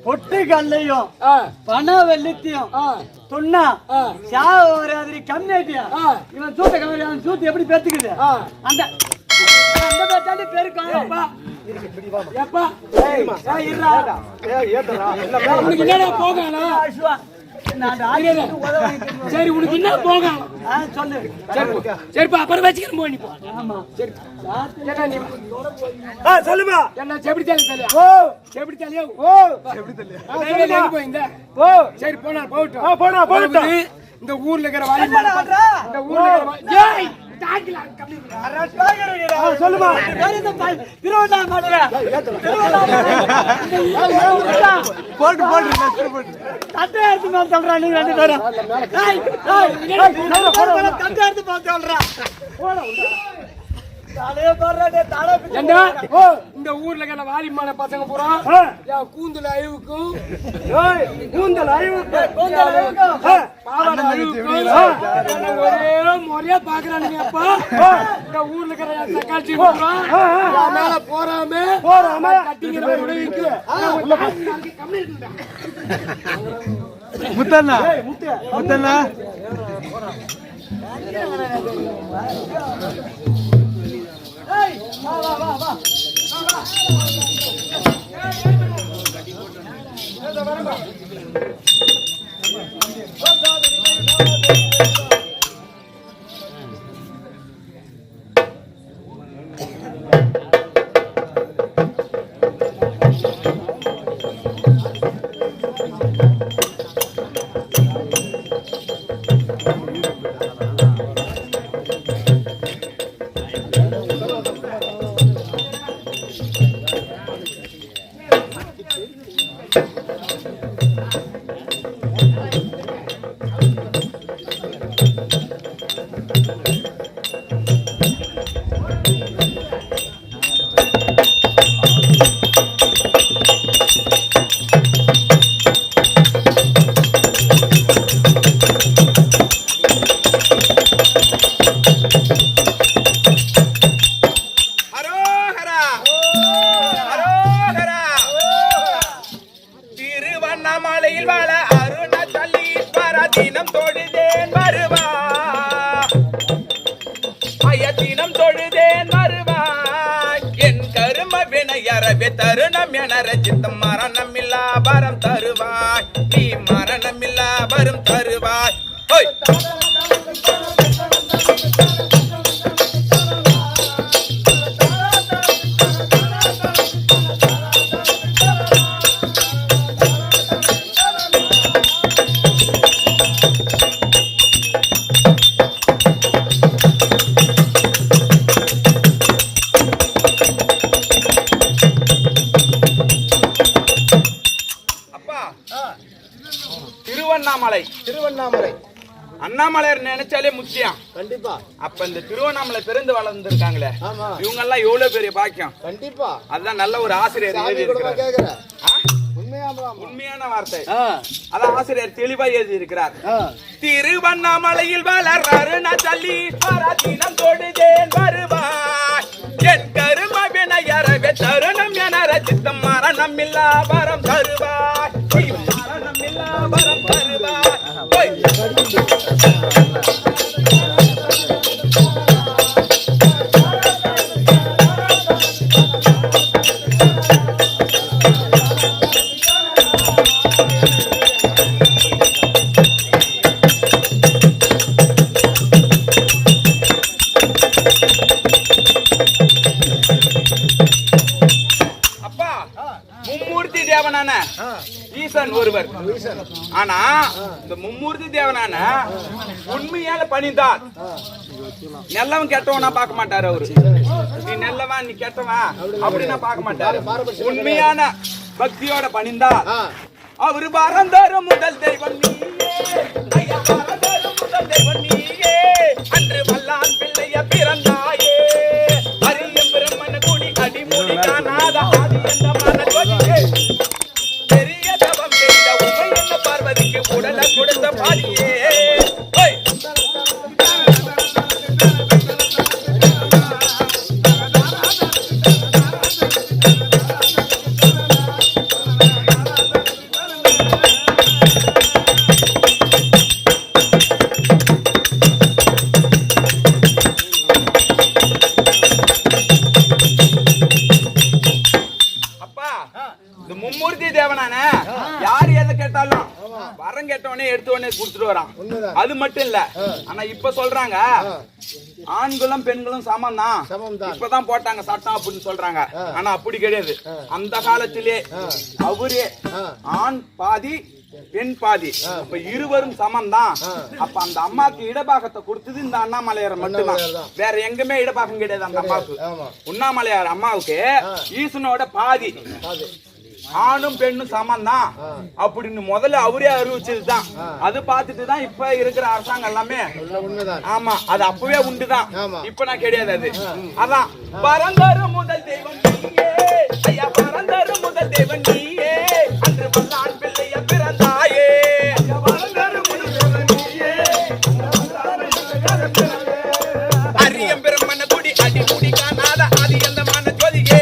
பொட்டு கல்லையும் பண வெள்ளத்தையும் சொன்னா சாவரி கம்மியாட்டியா இவன் சூத்த கம்மி அவன் சூத்து எப்படி பேத்துக்குது அந்த பேத்தாண்டி பேருக்காங்க சரி உனக்கு என்ன போக சொல்லு சரிப்பா அப்புறம் வச்சுக்கிறேன் போய் சொல்லுமா என்ன செப்படி தலையா ஓ செப்படி தலையா ஓ செப்படி தலையா போயிருந்த ஓ சரி போனா போகட்டும் போனா இந்த ஊர்ல இருக்கிற வாலி இந்த ஊர்ல சொல்லுமா போட்டு தட்டை எடுத்து சொல்றா நீங்க ரெண்டு பேரும் தட்டை எடுத்து சொல்றா இந்த ஊர்ல இருக்கிற வாலிமான பசங்க பூரா கூந்தல் அழிவுக்கும் ஒரே முறையா பாக்குறானுங்க அப்பா இந்த ஊர்ல இருக்கிற தக்காளி மேல போறாம கட்டிக்கிற உதவிக்கு முத்தண்ணா திருவண்ணாமலையில் வாழ அருணாச்சலீஸ்வர தினம் தொழுதேன் வருவா தினம் தொழுதேன் வருவாய் என் கரும வினையறவே தருணம் என ரச்சித்தம் மரணமில்லா வரம் தருவாய் நீ மரணமில்லா வரம் தருவாய் திருவண்ணாமலை அண்ணாமலையார் நினைச்சாலே முக்கியம் கண்டிப்பா. அப்ப இந்த திருவண்ணாமலை பிறந்து வளர்ந்துருக்காங்களே இவங்க எல்லாம் எவ்வளவு பெரிய பாக்கியம் கண்டிப்பா. அதுதான் நல்ல ஒரு ஆசிரியர் உண்மையான வார்த்தை. அதான் ஆசிரியர் தெளிவா எழுதி இருக்கிறார். திருவண்ணாமலையில் வளர் அருணாச்சலீஸ்வர தினம் தொழுதேன் வருவாய் என் கரும வினையறவே தருணம் என ரச்சித்தம் மரணமில்லா வரம் தருவாய் மரணமில்லா வரம் தருவாய். ஈசன் ஒருவர். ஆனா இந்த மும்மூர்த்தி தேவனான உண்மையால பணிந்தார். நல்லவன் கெட்டவனா பார்க்க மாட்டாரு அவரு. நீ நல்லவன் நீ கெட்டவன் அப்படின்னா பார்க்க மாட்டாரு. உண்மையான பக்தியோட பணிந்தார். அவரு பரந்தரும் முதல் தெய்வம் நீயே, முதல் தெய்வம் நீயே, அன்று வல்லான் பிள்ளைய பிறந்தாயே, அரியம் பிரம்மன் குடி வரம் கேட்டவனே எடுத்த உடனே கொடுத்துட்டு வரான். அது மட்டும் இல்ல, ஆனா இப்ப சொல்றாங்க ஆண்களும் பெண்களும் சமம் தான், இப்பதான் போட்டாங்க சட்டம் அப்படின்னு சொல்றாங்க. ஆனா அப்படி கிடையாது. அந்த காலத்திலே அவரே ஆண் பாதி பெண் பாதி, இப்ப இருவரும் சமம் தான். அப்ப அந்த அம்மாக்கு இடபாகத்தை கொடுத்தது இந்த அண்ணாமலையார் மட்டும்தான், வேற எங்குமே இடபாகம் கிடையாது அந்த அம்மாவுக்கு. உண்ணாமலையார் அம்மாவுக்கு ஈசனோட பாதி, ஆணும் பெண்ணும் சமம் தான் அப்படின்னு முதல்ல அவரே அறிவிச்சதுதான். அது பார்த்துட்டு தான் இப்ப இருக்கிற அரசாங்கம் எல்லாமே. ஆமா, அது அப்பவே உண்டுதான், இப்ப நான் கிடையாது. அது அதான் பரந்தரு முதல் தெய்வம் நீயே ஐயா, பரந்தரு முதல் தெய்வம் நீயே, அன்று வந்தான் பிள்ளைய பிறந்தாயே. அரியம் பிரம்மன குடி அடி குடி காணாத ஆதி எந்த மன ஜோதியே,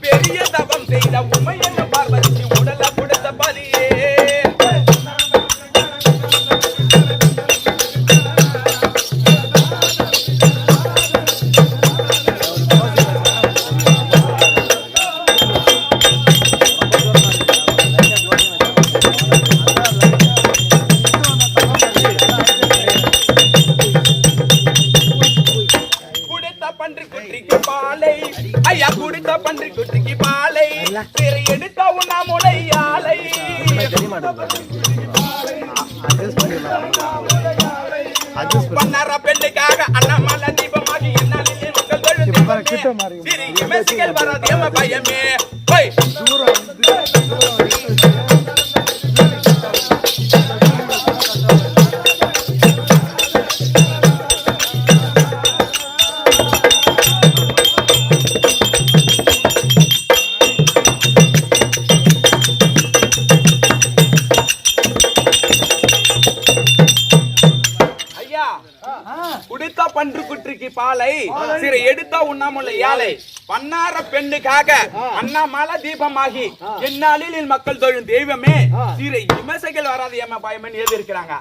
பெரிய தவம் செய்த உமை என்ன பார்வதி உடல கொடுத்த பதியே. பன்றி குட்டிக்கு பாலை ஐயா, குடித்த பன்றி குட்டிக்கு பாலை, சிறை எடுத்த உண்ணாமுலை ஆலை. பண்ணார பெண்ணுக்காக அண்ணாமலை தீபமாகி என்னாலே மக்கள் சிறி மெசிகள் வராது எம பயமே. குடித்த பன்று குற்றிக்கு பாலை, சிறை எடுத்த உண்ணாமுலை யாலை. பண்ணார பெண்ணுக்காக அண்ணாமலை தீபமாகி எந்நாளில் மக்கள் தொழும் தெய்வமே, சிறை விமர்சைகள் வராது ஏமா பயமன் எழுதி இருக்கிறாங்க.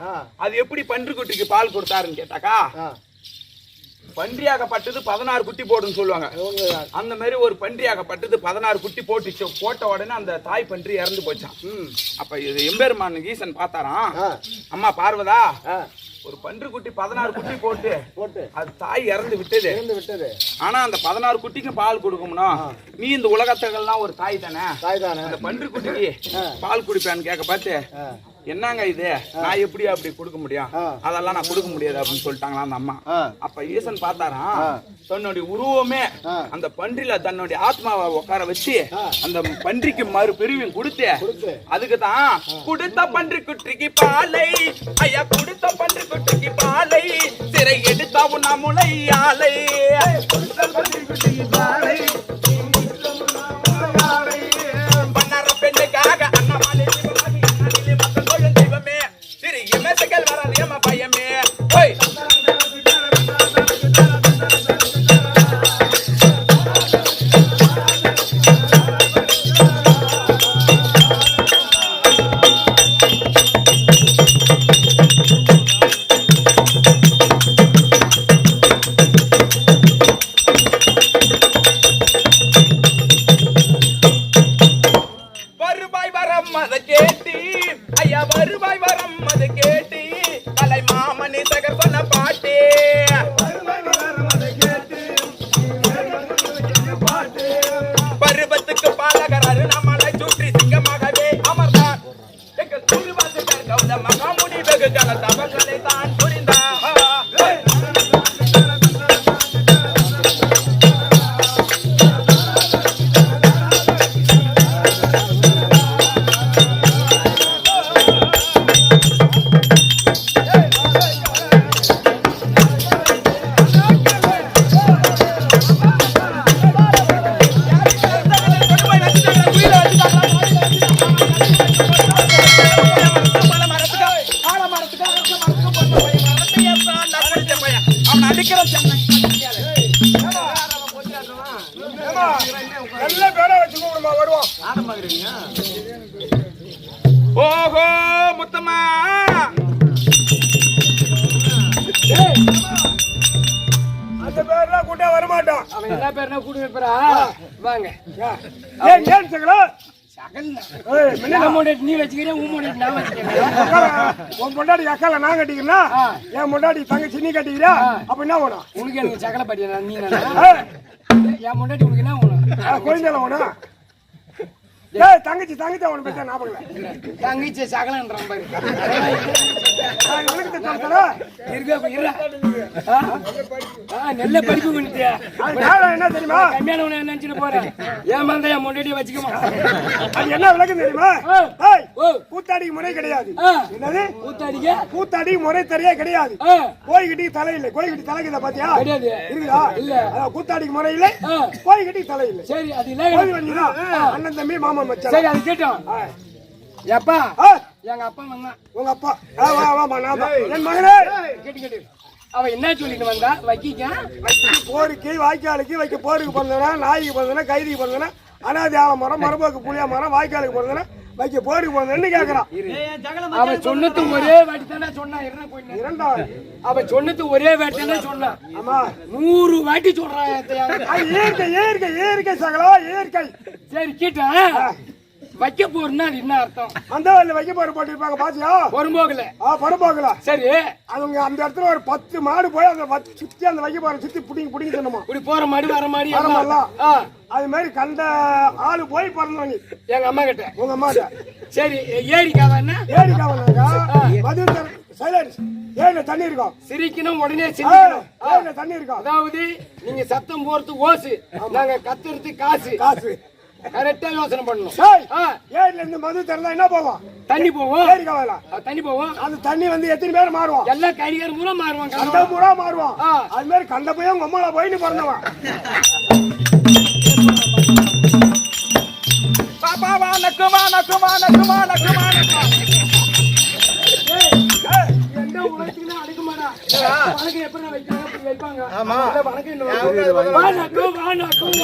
அது எப்படி பன்று குட்டிக்கு பால் கொடுத்தாருன்னு கேட்டாக்கா, பன்றியாகப்பட்டது 16 குட்டி போடுன்னு சொல்லுவாங்க. அந்த மாதிரி ஒரு பன்றியாகப்பட்டது 16 குட்டி போட்டுச்சு. போட்ட உடனே அந்த தாய் பன்றி இறந்து போச்சான். அப்ப இது எம்பெருமான் ஈசன் பார்த்தாராம், அம்மா பார்வதா, ஒரு பன்று குட்டி 16 குட்டி போட்டு அது தாய் இறந்து விட்டது. ஆனா அந்த 16 குட்டிக்கு பால் கொடுக்கணும்னா நீ இந்த உலகத்துக்கெல்லாம் ஒரு தாய் தானே, அந்த பன்று குட்டிக்கு பால் குடிப்பேன்னு கேட்க பார்த்து, என்னங்க இது, நான் எப்படி அப்படி கொடுக்க முடியும், அதெல்லாம் நான் கொடுக்க முடியாது அப்படின்னு சொல்லிட்டாங்களா அந்த அம்மா. அப்ப ஈசன் பார்த்தாராம், தன்னுடைய உருவமே அந்த பன்றில தன்னுடைய ஆத்மாவை உட்கார வச்சு அந்த பன்றிக்கு மறு பிரிவையும் கொடுத்து, அதுக்குதான் குடுத்த பன்றி குட்டிக்கு பாலை ஐயா, குடுத்த பன்றி குட்டிக்கு பாலை, சிறை எடுத்த உண்ணாமுலை ஆலை. பண்ணார பெண்ணுக்காக அண்ணாமலை மெசைகள் வராது ஏமா பயமே. வருவாய் வரம் அதை கேட்டி ஐயா, வருவாய் வரம் அதை கேட்டி கலை மாமணி தகர் சொன்ன பாட்டே. பருவத்துக்கு பாலகர் அருணாமலை சுற்றி சிங்கமாகவே அமர்ந்தார். எங்கள் குருவாசகர் கௌத மகாமுனி வெகு கல தவங்களை தான் புரிந்தார். ஓஹோ முத்தம்மா, அந்த பேர்லாம் கூட்ட வரமாட்டான். அவன் எல்லா பேருனா கூட்டி வைப்பா. வாங்க ஏன் சகல நீ வச்சுக்கிறேன் நான் வச்சுக்கிறேன். உன் பொண்டாடி அக்கால நான் கட்டிக்கிறா என் பொண்டாடி தங்கச்சி நீ கட்டிக்கிறா அப்ப என்ன வேணும் உனக்கு எனக்கு சகல பாட்டியா நீ என் முன்னாடி உனக்கு என்ன வேணும் குழந்தைல வேணும் தங்கச்சி தங்கச்சி அவனை பத்தி ஞாபகம் தங்கச்சி சகலன்றான் பாரு நல்ல படிப்பு பண்ணிட்டியா என்ன தெரியுமா கம்மியானவன நினைச்சிட்டு போறேன் ஏன் மந்த என் முன்னாடியே வச்சுக்கமா அது என்ன விளக்கம் தெரியுமா கூத்தாடிக்கு முறை கிடையாது என்னது கூத்தாடி முறை தெரியா கிடையாது கோயிக்கிட்டி தலை இல்லை கோயிக்கிட்டி தலைக்கு பாத்தியா கிடையாது இருக்குதா இல்ல கூத்தாடிக்கு முறை இல்லை கோயிக்கிட்டி தலை இல்லை சரி அது இல்ல அண்ணன் தம்பி மாமா மச்சான் சரி அது கேட்டோம் எப்பா எங்க அப்பா வந்தான் உங்க அப்பா என் மகனே கேட்டு அவ என்ன சொல்லிட்டு வந்தா வைக்க போருக்கு வாய்க்காலுக்கு வைக்க போருக்கு பிறந்தனா நாய்க்கு பிறந்தனா கைதிக்கு பிறந்தனா அனாதி ஆல மரம் மரபோக்கு புளியா மரம் வாய்க்காலுக்கு பிறந்தனா வைக்க போருக்கு பிறந்தன்னு கேக்குறான் அவ சொன்னது ஒரே வாட்டி தானே சொன்னா இரண்டாவது அவ சொன்னது ஒரே வாட்டி தானே சொன்னா ஆமா 100 வாட்டி சொல்றான் இயற்கை இயற்கை இயற்கை சகலா இயற்கை சரி கேட்டேன் வைக்க போறா என்ன அர்த்தம் அந்த வயல்ல வைக்க போற போட்டிருப்பாங்க பாத்தியா பொறும்போகல பொறும்போகல சரி அவங்க அந்த இடத்துல ஒரு 10 மாடு போய் அந்த சுத்தி அந்த வைக்க போற சுத்தி புடிங்கி சொன்னோமா இப்படி போற மாடு வர மாடி அது மாதிரி கண்ட ஆளு போய் பிறந்தவங்க எங்க அம்மா கிட்ட உங்க அம்மா சரி ஏரிக்காவா என்ன ஏரிக்காவா மது சைலன்ஸ் ஏரியில தண்ணி இருக்கும் சிரிக்கணும் உடனே சிரிக்கணும் தண்ணி இருக்கும் அதாவது நீங்க சத்தம் போறது ஓசு நாங்க கத்துறது காசு காசு கரெக்டா யோசனை பண்ணணும் ஏரியில இருந்து மது திறந்தா என்ன போவோம் தண்ணி போவோம் ஏரிக்காவா தண்ணி போவோம் அந்த தண்ணி வந்து எத்தனை பேர் மாறுவோம் எல்லா கைகார மூலம் மாறுவாங்க கண்ட பூரா மாறுவான் அது மாதிரி கண்ட போய் உங்க அம்மால போயின்னு பிறந்தவன் பாப்பா நக்குமா நக்குமா நக்குமா நக்குமா என்ன உலகத்துக்கு அடுக்குமாடா வணக்கம் எப்படி வைக்காங்க வைப்பாங்க வணக்கம் வணக்கம்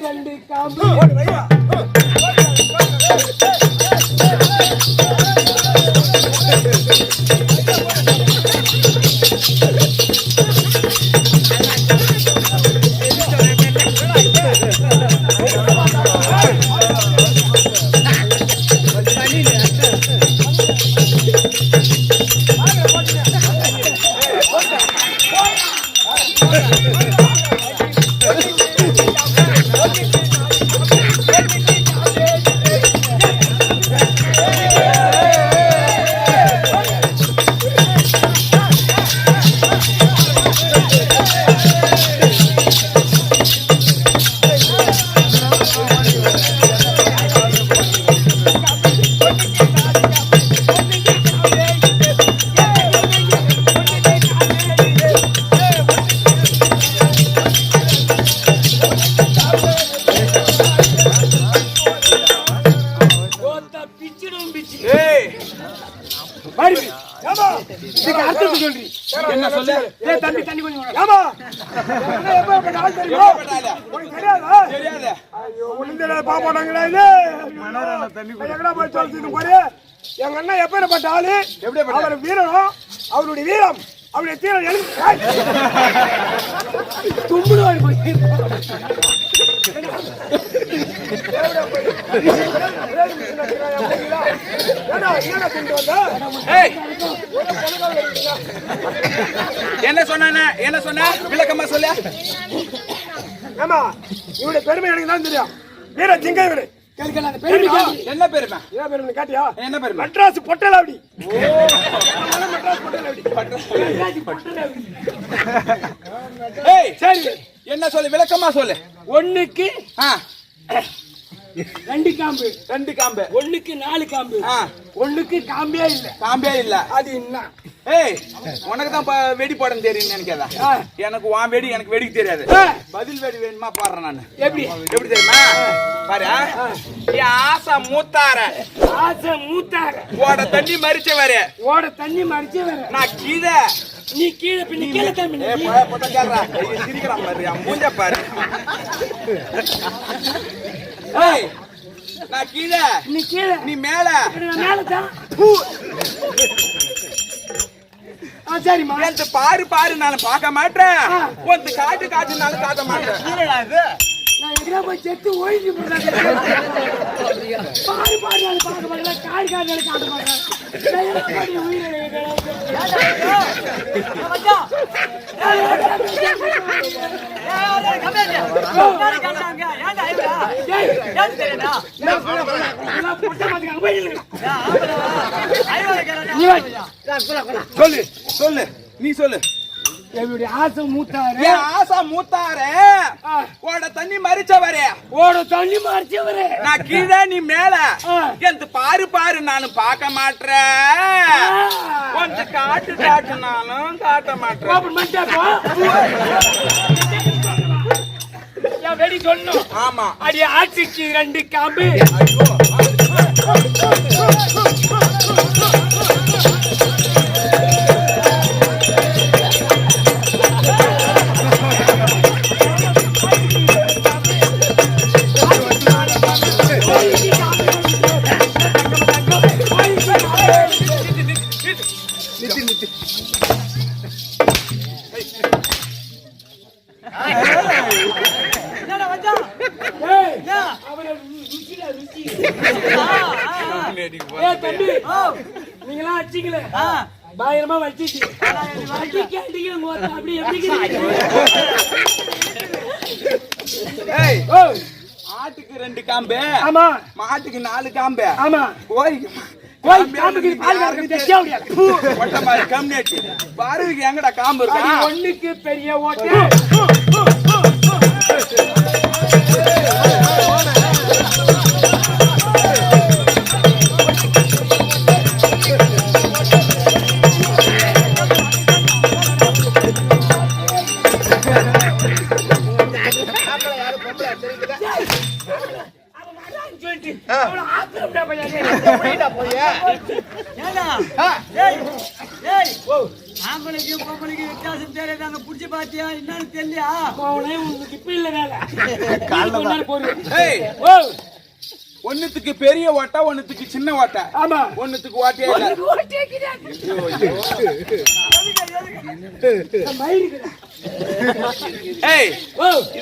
ரெண்டு காம்பு என்ன சொல்லு தம்பி தண்ணி கொஞ்சம் தெரியாது எங்க அண்ணா எப்பேற்பட்ட ஆளு அவர் வீரனும் அவருடைய வீரம் அவருடைய தீரம் தும்புடுவாடி போய் என்ன சொன்ன என்ன சொன்ன விளக்கமா சொல்ல ஆமா இவருடைய பெருமை எனக்கு தான் தெரியும் வீர சிங்கை வீடு என்ன பெருமை என்ன பெருமை காட்டியா என்ன பெருமை மெட்ராஸ் பொட்டலாவடி சரி என்ன சொல்லு விளக்கமா சொல்லு ஒண்ணுக்கு ரெண்டு காம்பு ஒண்ணுக்கு 4 காம்பு ஒண்ணுக்கு காம்பே இல்ல அது என்ன உனக்கு தான் வெடி போட தெரியும் நினைக்காதா எனக்கு உன் வெடி எனக்கு வெடிக்க தெரியாது பதில் வெடி வேணுமா பாடுறேன் நான் எப்படி தெரியுமா பாரு ஆசை மூத்தார ஓட தண்ணி மறிச்ச வர நான் கீழே நீ கீழே பின்ன கீழே தம்பி சிரிக்கிறான் பாரு மூஞ்ச பாரு நான் கீழே நீ கீழே நீ மேல மேலதான் சரிம்மா. எந்த பாரு பாரு நான் பார்க்க மாட்டேன், ஒன்று காட்டு காட்டுனாலும் காட்ட மாட்டேன். நான் எங்கேயா போய் செத்து ஓய்வு பாரு பாரு நான் பார்க்க மாட்டேன், காடு காடு காட்ட மாட்டேன். சொல்லு சொல்லு நீ சொல்லு. என்னுடைய ஆசை மூத்தாரு, என் ஆசை மூத்தாரு, ஓட தண்ணி மறிச்சவரே, ஓட தண்ணி மறிச்சவரே, நான் கீழே நீ மேல, எந்த பாரு பாரு நானும் பார்க்க மாட்டேன், கொஞ்சம் காட்டு காட்டுனாலும் காட்ட மாட்டேன். வெடி சொன்னோம். ஆமா அடி ஆட்சிக்கு 2 காம்பு. நீங்களா அடிச்சீங்களே பயங்கரமா வச்சிச்சு அப்படி ஆட்டுக்கு 2 காம்பு, ஆமா மாட்டுக்கு 4 காம்பு, ஆமா கோழிக்கு பாருங்க எங்கடா காம்பு இருக்கா? ஒண்ணுக்கு பெரிய ஓட்டு. வித்தியாசம் தெரியாதாங்க புடிச்சு பாத்தியா என்னன்னு தெரியலையா? இப்ப இல்ல வேலை. ஒண்ணுத்துக்கு பெரிய ஓட்டா, ஒண்ணுத்துக்கு சின்ன ஓட்டா. ஆமா ஒண்ணுத்துக்கு ஓட்டியே இல்ல.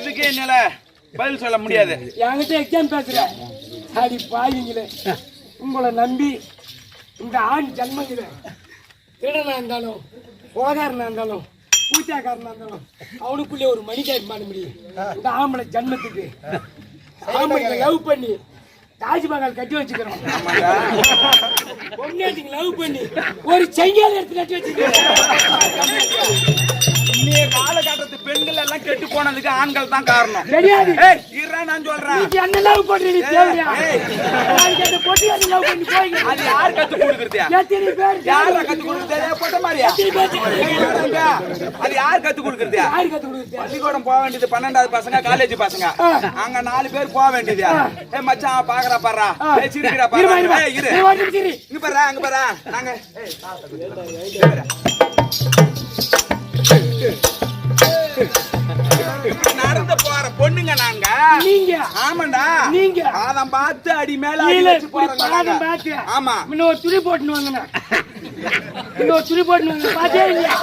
இதுக்கு என்னால பதில் சொல்ல முடியாது. என்கிட்ட எக்ஸாம் பேசுறேன். அடி பாவீங்களே, உங்களை நம்பி இந்த ஆண் ஜன்மங்கள திருடனா இருந்தாலும் போகாரனா இருந்தாலும் பூச்சாக்காரனா இருந்தாலும் அவனுக்குள்ளே ஒரு மனிதன் பண்ண முடியும். இந்த ஆம்பளை ஜன்மத்துக்கு ஆம்பளை லவ் பண்ணி தாஜ்மஹால் கட்டி வச்சுக்கிறோம். பொண்ணேட்டுக்கு லவ் பண்ணி ஒரு செங்கல் எடுத்து கட்டி வச்சுக்கிறோம். இன்னைய காலகட்டத்து பெண்கள் எல்லாம் கெட்டு போனதுக்கு ஆண்கள் தான் காரணம். தெரியாது. நான் சொல்றேன், என்ன லவ் பண்றீங்க தேவையா? பொட்டி லவ் பண்ணி போய் அது யார் கத்து கொடுக்குறது? எத்தனை பேர் யாரா கத்து கொடுக்குறது? போட்ட மாதிரியா? அது யார் கத்து கொடுக்குறது? யாரு கத்து கொடுக்குறது? பள்ளிக்கூடம் போக வேண்டியது 12வது பசங்க, காலேஜ் பசங்க. அங்க 4 பேர் போக வேண்டியது. மச்சான் பாக்குறா பாரு, சிரிக்கிறா பாரு, இரு இங்க பாரு, அங்க பாரு. நாங்க நடந்து போற பொண்ணுங்க நாங்க. நீங்க ஆமாண்டா, நீங்க அதான் பார்த்து அடி மேல அடி வச்சு போறாங்க. ஆமா, இன்னொரு துணி போட்டுன்னு வாங்க, இன்னொரு துணி போட்டுன்னு வாங்க. பாத்தே இல்லையா?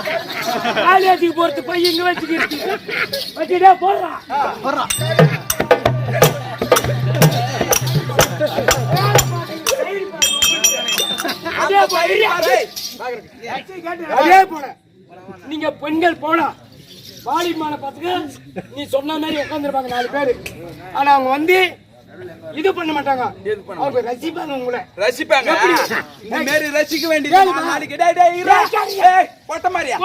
காலேஜுக்கு போறது போய் இங்க வச்சுக்கிட்டு வச்சுட்டே போடுறான். அதே போல நீங்க பெண்கள் போனா வாலிமான பசங்க நீ சொன்ன மாதிரி உட்காந்துருப்பாங்க 4 பேரு. ஆனா அவங்க வந்து இது பண்ண மாட்டாங்க, அவங்க ரசிப்பாங்க. உங்களை ரசிப்பாங்க. இந்த மாதிரி ரசிக்க வேண்டியது நாளைக்கு போட்ட மாதிரியா?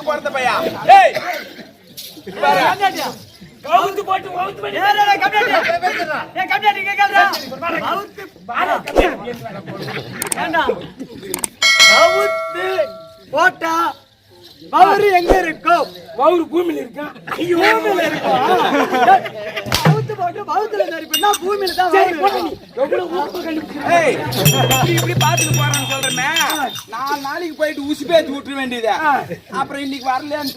போறத பையா கவுத்து போட்டு போட்டா பவுரு எங்க இருக்கும்? பவுரு பூமியில இருக்கா? ஐயோ இருக்கும். பவுத்துல நடிப்புனா பூமியில தான். இப்படி பாத்துட்டு போறான்னு சொல்றேன். 4 நாளைக்கு போயிட்டு ஊசி பேத்து விட்டுற வேண்டியது. அப்புறம் இன்னைக்கு வரலையான்னு